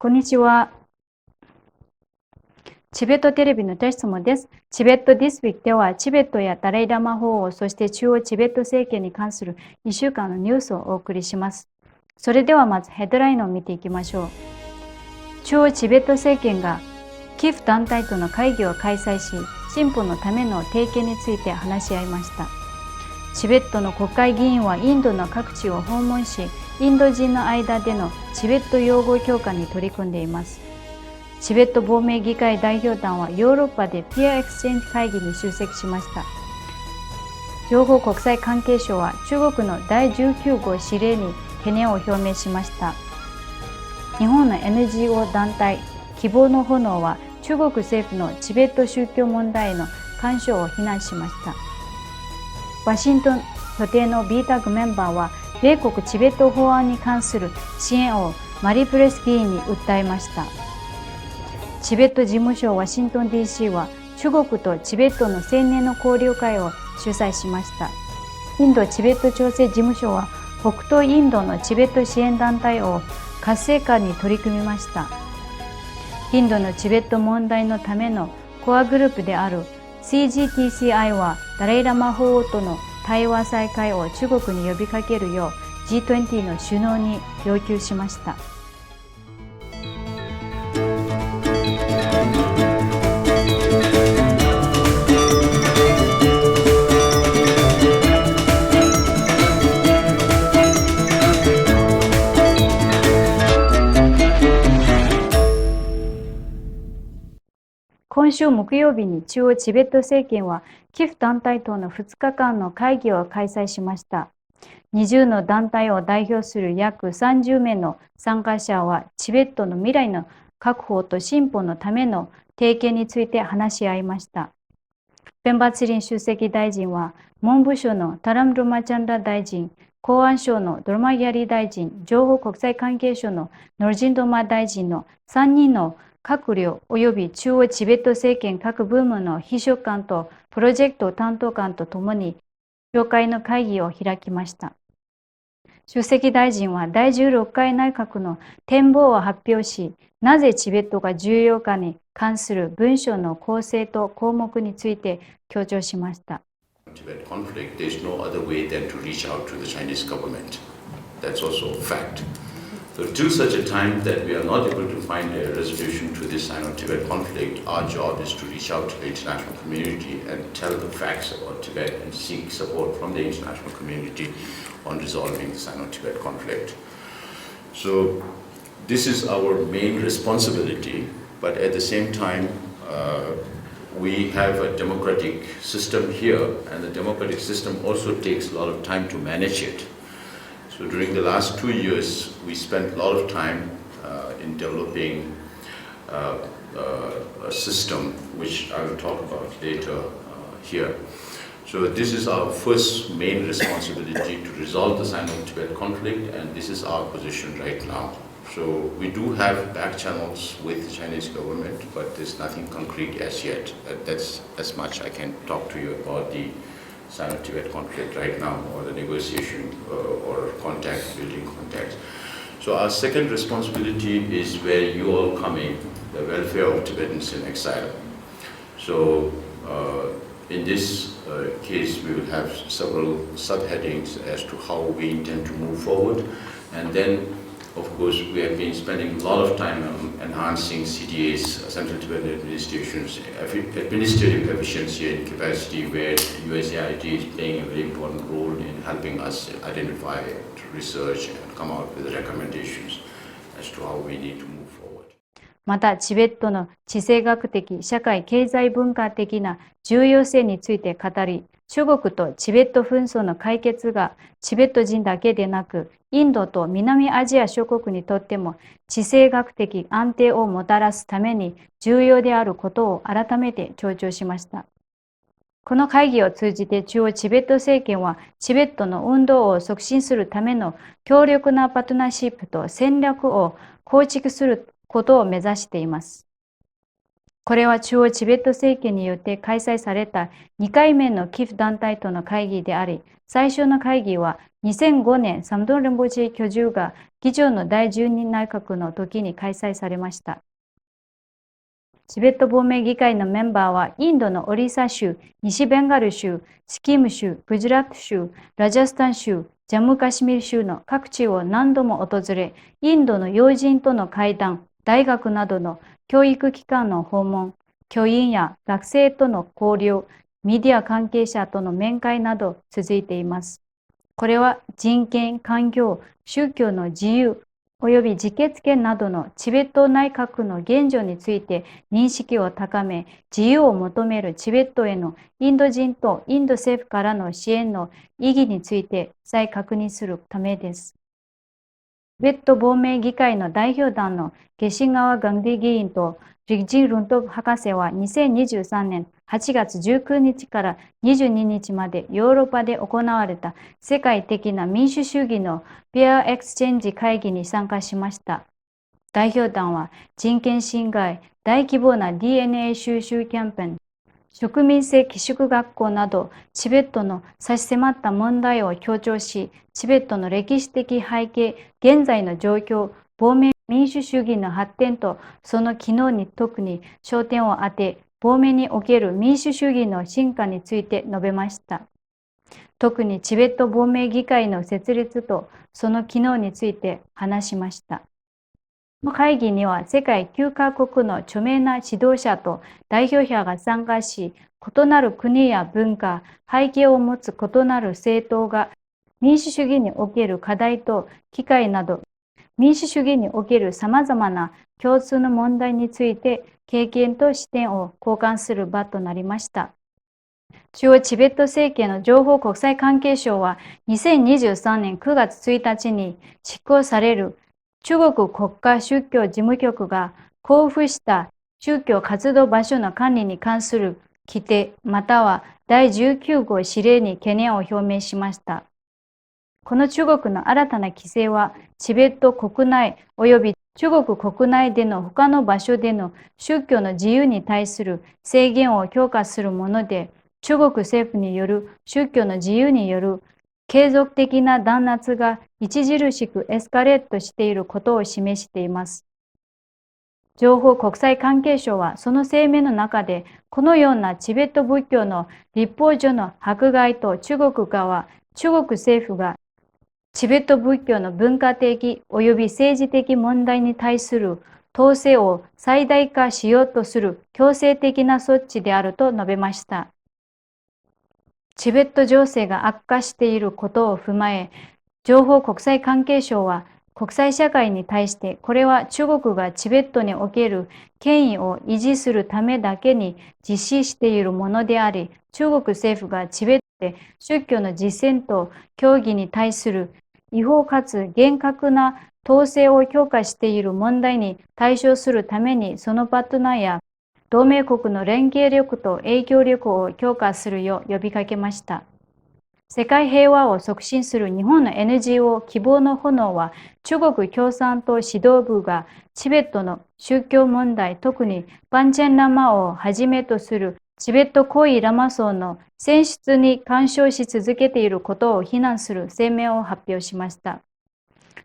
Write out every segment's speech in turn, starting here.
こんにちは。チベットテレビのテストもです。チベットディスウィークでは、チベットやダライラマ法王、そして中央チベット政権に関する1週間のニュースをお送りします。それではまずヘッドラインを見ていきましょう。中央チベット政権が寄付団体との会議を開催し、進歩のための提携について話し合いました。チベットの国会議員はインドの各地を訪問し、インド人の間でのチベット用語強化に取り組んでいます。チベット亡命議会代表団はヨーロッパでピアエクスチェンジ会議に出席しました。情報国際関係省は中国の第19号指令に懸念を表明しました。日本の NGO 団体希望の炎は中国政府のチベット宗教問題への干渉を非難しました。ワシントン拠点の BTAG メンバーは米国チベット法案に関する支援をマリープレス議員に訴えました。チベット事務所ワシントン DC は中国とチベットの青年の交流会を主催しました。インドチベット調整事務所は北東インドのチベット支援団体を活性化に取り組みました。インドのチベット問題のためのコアグループである CGTCI はダライラマ法王との対話再開を中国に呼びかけるよう G20 の首脳に要求しました。今週木曜日に中央チベット政権は寄付団体との2日間の会議を開催しました。20の団体を代表する約30名の参加者はチベットの未来の確保と進歩のための提携について話し合いました。ペンバツリン首席大臣は文部省のタラム・ルマチャンダ大臣、公安省のドルマギャリ大臣、情報国際関係省のノルジンドマ大臣の3人の閣僚及び中央チベット政権各部門の秘書官とプロジェクト担当官とともに協会の会議を開きました。首席大臣は第16回内閣の展望を発表し、なぜチベットが重要かに関する文書の構成と項目について強調しました。Tibet conflict, there is no other way than to reach out to the Chinese government. That's also a fact. So till such a time that we are not able to find a resolution to this Sino-Tibet conflict, our job is to reach out to the international community and tell the facts about Tibet and seek support from the international community on resolving the Sino-Tibet conflict. So this is our main responsibility, but at the same time, we have a democratic system here, and the democratic system also takes a lot of time to manage it. So during the last 2 years, we spent a lot of time in developing a system, which I will talk about later here. So this is our first main responsibility to resolve the Sino-Tibet conflict, and this is our position right now. So we do have back channels with the Chinese government, but there's nothing concrete as yet. That's as much I can talk to you about the Sino-Tibet conflict right now, or the negotiation or contact, building contacts. So our second responsibility is where you all come in, the welfare of Tibetans in exile. So in this case, we will have several subheadings as to how we intend to move forward. And then, of course, we have been spending a lot of time on enhancing CTA's, Central Tibetan Administration's administrative efficiency and capacity, where USAID is playing a very important role in helping us identify, research, and come out with recommendations as to how we need to move forward. また、チベットの地政学的、社会、経済文化的な重要性について語り、中国とチベット紛争の解決がチベット人だけでなく、インドと南アジア諸国にとっても地政学的安定をもたらすために重要であることを改めて強調しました。この会議を通じて中央チベット政権はチベットの運動を促進するための強力なパートナーシップと戦略を構築することを目指しています。これは中央チベット政権によって開催された2回目の寄付団体との会議であり、最初の会議は2005年、サムドン・レンボチェ居住が議長の第12内閣の時に開催されました。チベット亡命議会のメンバーは、インドのオリサ州、西ベンガル州、シキム州、グジャラット州、ラジャスタン州、ジャムカシミル州の各地を何度も訪れ、インドの要人との会談、大学などの教育機関の訪問、教員や学生との交流、メディア関係者との面会など続いています。これは人権、環境、宗教の自由、および自決権などのチベット内閣の現状について認識を高め、自由を求めるチベットへのインド人とインド政府からの支援の意義について再確認するためです。チベット亡命議会の代表団のゲシンガワ・ガンディ議員とリグジン・ルント博士は2023年8月19日から22日までヨーロッパで行われた世界的な民主主義のピアエクスチェンジ会議に参加しました。代表団は人権侵害、大規模な DNA 収集キャンペーン、植民性寄宿学校などチベットの差し迫った問題を強調し、チベットの歴史的背景、現在の状況、亡命民主主義の発展とその機能に特に焦点を当て、亡命における民主主義の進化について述べました。特にチベット亡命議会の設立とその機能について話しました。この会議には世界9カ国の著名な指導者と代表者が参加し、異なる国や文化、背景を持つ異なる政党が民主主義における課題と機会など、民主主義におけるさまざまな共通の問題について経験と視点を交換する場となりました。中央チベット政権の情報国際関係省は2023年9月1日に執行される中国国家宗教事務局が交付した宗教活動場所の管理に関する規定または第19号指令に懸念を表明しました。この中国の新たな規制はチベット国内及び中国国内での他の場所での宗教の自由に対する制限を強化するもので、中国政府による宗教の自由による継続的な弾圧が著しくエスカレートしていることを示しています。情報国際関係省はその声明の中で、このようなチベット仏教の立法上の迫害と中国政府がチベット仏教の文化的及び政治的問題に対する統制を最大化しようとする強制的な措置であると述べました。チベット情勢が悪化していることを踏まえ、情報国際関係省は国際社会に対して、これは中国がチベットにおける権威を維持するためだけに実施しているものであり、中国政府がチベットで宗教の実践と教義に対する違法かつ厳格な統制を強化している問題に対処するために、そのパートナーや同盟国の連携力と影響力を強化するよう呼びかけました。世界平和を促進する日本の NGO 希望の炎は、中国共産党指導部がチベットの宗教問題、特にパンチェンラマをはじめとするチベット高位ラマ層の選出に干渉し続けていることを非難する声明を発表しました。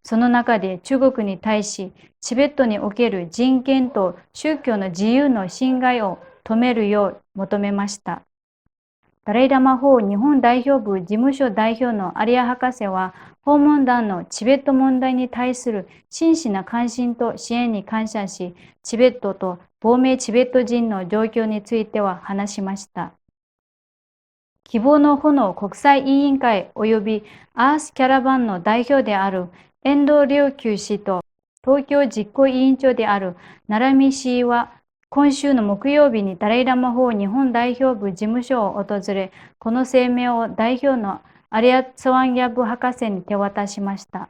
その中で中国に対し、チベットにおける人権と宗教の自由の侵害を止めるよう求めました。ダライラマ法日本代表部事務所代表の有谷博士は、訪問団のチベット問題に対する真摯な関心と支援に感謝し、チベットと亡命チベット人の状況については話しました。希望の炎国際委員会及びアースキャラバンの代表である遠藤良久氏と東京実行委員長である奈良美氏は、今週の木曜日にダライラマ法日本代表部事務所を訪れ、この声明を代表のアリア・ツワンギャブ博士に手渡しました。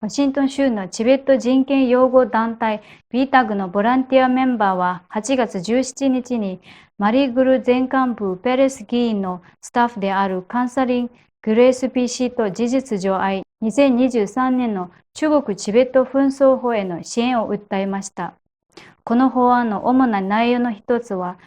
ワシントン州のチベット人権擁護団体 BTAG のボランティアメンバーは8月17日にマリグル前幹部ペレス議員のスタッフであるカンサリン・グレース PC と事実上会い、2023年の中国チベット紛争法への支援を訴えました。この法案の主な内容の一つは、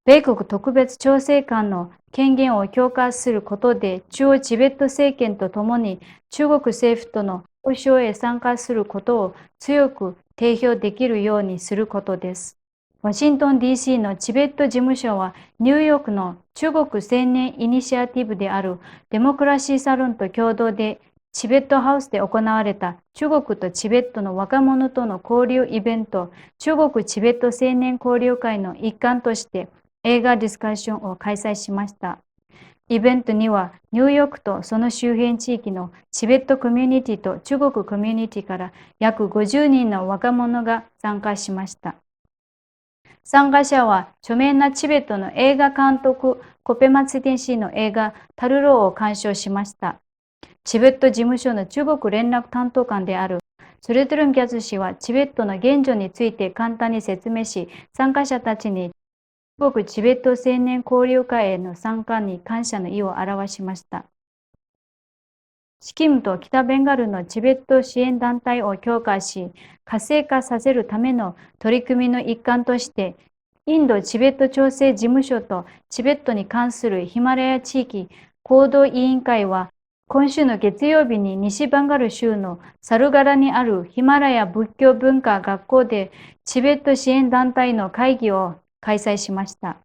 米国特別調整官の権限を強化することで、中央チベット政権とともに中国政府との交渉へ参加することを強く提供できるようにすることです。ワシントン DC のチベット事務所は、ニューヨークの中国青年イニシアティブであるデモクラシーサロンと共同で、チベットハウスで行われた中国とチベットの若者との交流イベント、中国チベット青年交流会の一環として映画ディスカッションを開催しました。イベントにはニューヨークとその周辺地域のチベットコミュニティと中国コミュニティから約50人の若者が参加しました。参加者は著名なチベットの映画監督コペマツテンシーの映画タルローを鑑賞しました。チベット事務所の中国連絡担当官であるソルトルンギャズ氏はチベットの現状について簡単に説明し、参加者たちに中国チベット青年交流会への参加に感謝の意を表しました。シキムと北ベンガルのチベット支援団体を強化し、活性化させるための取り組みの一環として、インドチベット調整事務所とチベットに関するヒマラヤ地域行動委員会は、今週の月曜日に西バンガル州のサルガラにあるヒマラヤ仏教文化学校でチベット支援団体の会議を開催しました。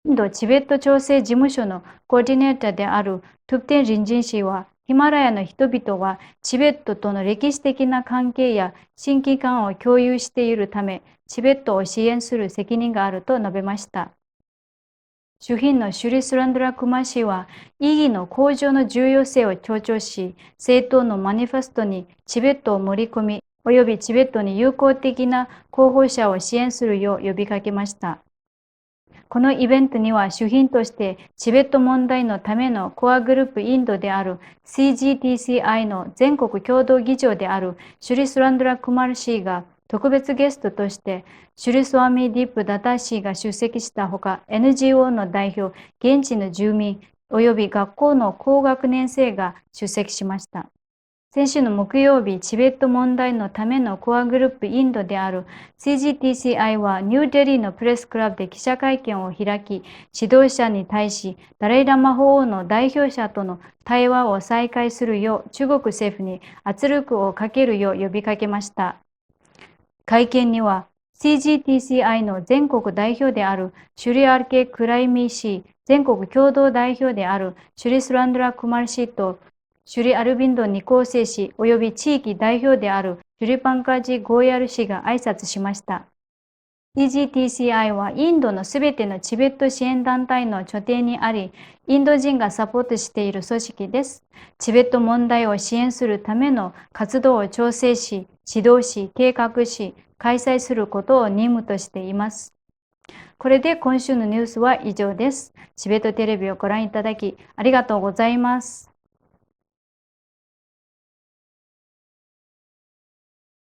インドチベット調整事務所のコーディネーターであるトゥプテン・リンジン氏は、ヒマラヤの人々はチベットとの歴史的な関係や親近感を共有しているため、チベットを支援する責任があると述べました。主賓のシュリスランドラ・クマ氏は、意義の向上の重要性を強調し、政党のマニフェストにチベットを盛り込み、およびチベットに友好的な候補者を支援するよう呼びかけました。このイベントには主賓としてチベット問題のためのコアグループインドである CGTCI の全国共同議長であるシュリスランドラ・クマル氏が特別ゲストとしてシュリスワミ・ディップ・ダタ氏が出席したほか、 NGO の代表、現地の住民および学校の高学年生が出席しました。先週の木曜日、チベット問題のためのコアグループインドである CGTCI はニューデリーのプレスクラブで記者会見を開き、指導者に対しダライ・ラマ法王の代表者との対話を再開するよう中国政府に圧力をかけるよう呼びかけました。会見には CGTCI の全国代表であるシュリアルケ・クライミー氏、全国共同代表であるシュリスランドラ・クマル氏とシュリ・アルビンド・ニコーセ氏および地域代表であるシュリ・パンカジ・ゴーヤル氏が挨拶しました。CGTCI はインドのすべてのチベット支援団体の拠点にあり、インド人がサポートしている組織です。チベット問題を支援するための活動を調整し、指導し、計画し、開催することを任務としています。これで今週のニュースは以上です。チベットテレビをご覧いただきありがとうございます。